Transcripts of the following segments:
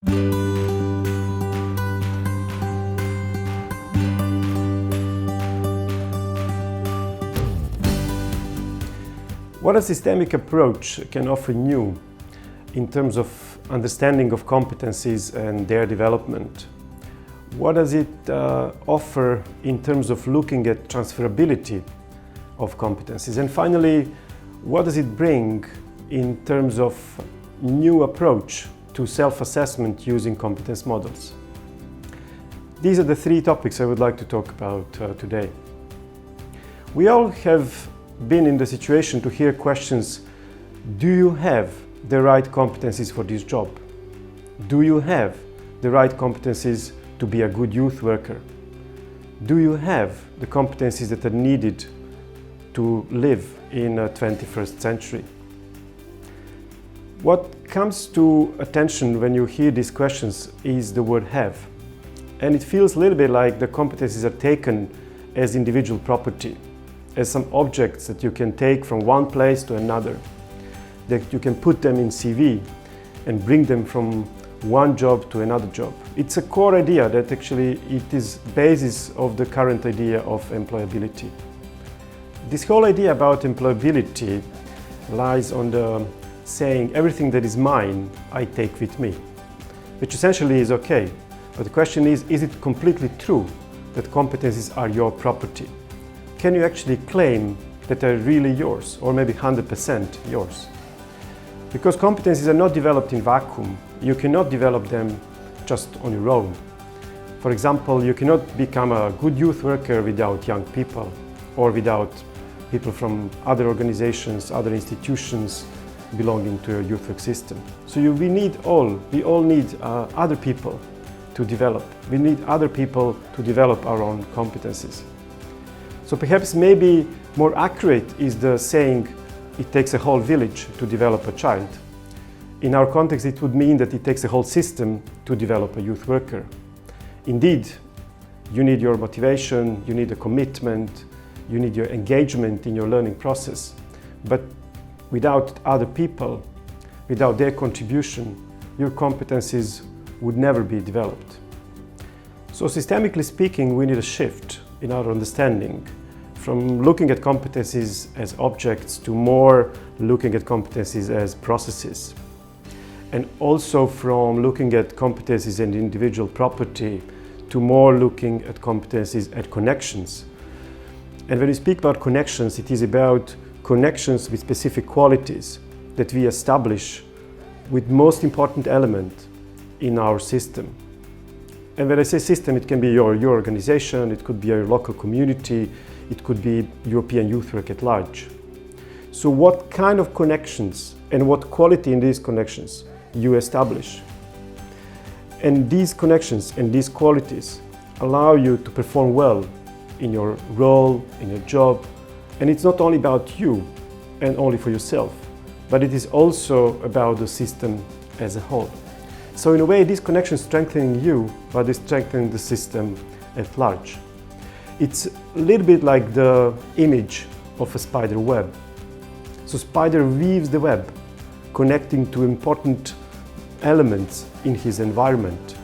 What a systemic approach can offer new in terms of understanding of competencies and their development? What does it offer in terms of looking at transferability of competencies? And finally, what does it bring in terms of new approach to self-assessment using competence models? These are the three topics I would like to talk about today. We all have been in the situation to hear questions: do you have the right competencies for this job? Do you have the right competencies to be a good youth worker? Do you have the competencies that are needed to live in a 21st century? What comes to attention when you hear these questions is the word have. And it feels a little bit like the competencies are taken as individual property, as some objects that you can take from one place to another, that you can put them in CV and bring them from one job to another job. It's a core idea that actually it is basis of the current idea of employability. This whole idea about employability lies on the saying, everything that is mine, I take with me, which essentially is okay. But the question is it completely true that competencies are your property? Can you actually claim that they're really yours, or maybe 100% yours? Because competencies are not developed in vacuum. You cannot develop them just on your own. For example, you cannot become a good youth worker without young people, or without people from other organizations, other institutions belonging to a youth work system. So we all need other people to develop. We need other people to develop our own competencies. So perhaps maybe more accurate is the saying, it takes a whole village to develop a child. In our context, it would mean that it takes a whole system to develop a youth worker. Indeed, you need your motivation, you need a commitment, you need your engagement in your learning process. But without other people, without their contribution, your competencies would never be developed. So systemically speaking, we need a shift in our understanding from looking at competencies as objects to more looking at competencies as processes. And also from looking at competencies and individual property to more looking at competencies as connections. And when we speak about connections, it is about connections with specific qualities that we establish with most important element in our system. And when I say system, it can be your organization, it could be your local community, it could be European youth work at large. So what kind of connections and what quality in these connections you establish? And these connections and these qualities allow you to perform well in your role, in your job. And it's not only about you and only for yourself, but it is also about the system as a whole. So in a way, these connections strengthening you, but they strengthen the system at large. It's a little bit like the image of a spider web. So spider weaves the web, connecting to important elements in his environment.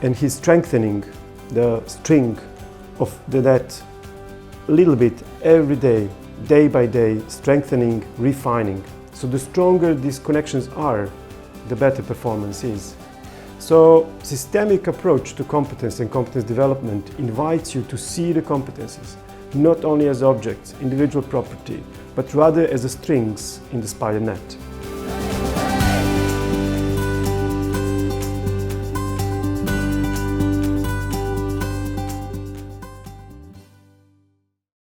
And he's strengthening the string of the net a little bit every day by day, strengthening, refining. So the stronger these connections are, the better performance is. So systemic approach to competence and competence development invites you to see the competencies not only as objects, individual property, but rather as the strings in the spider net.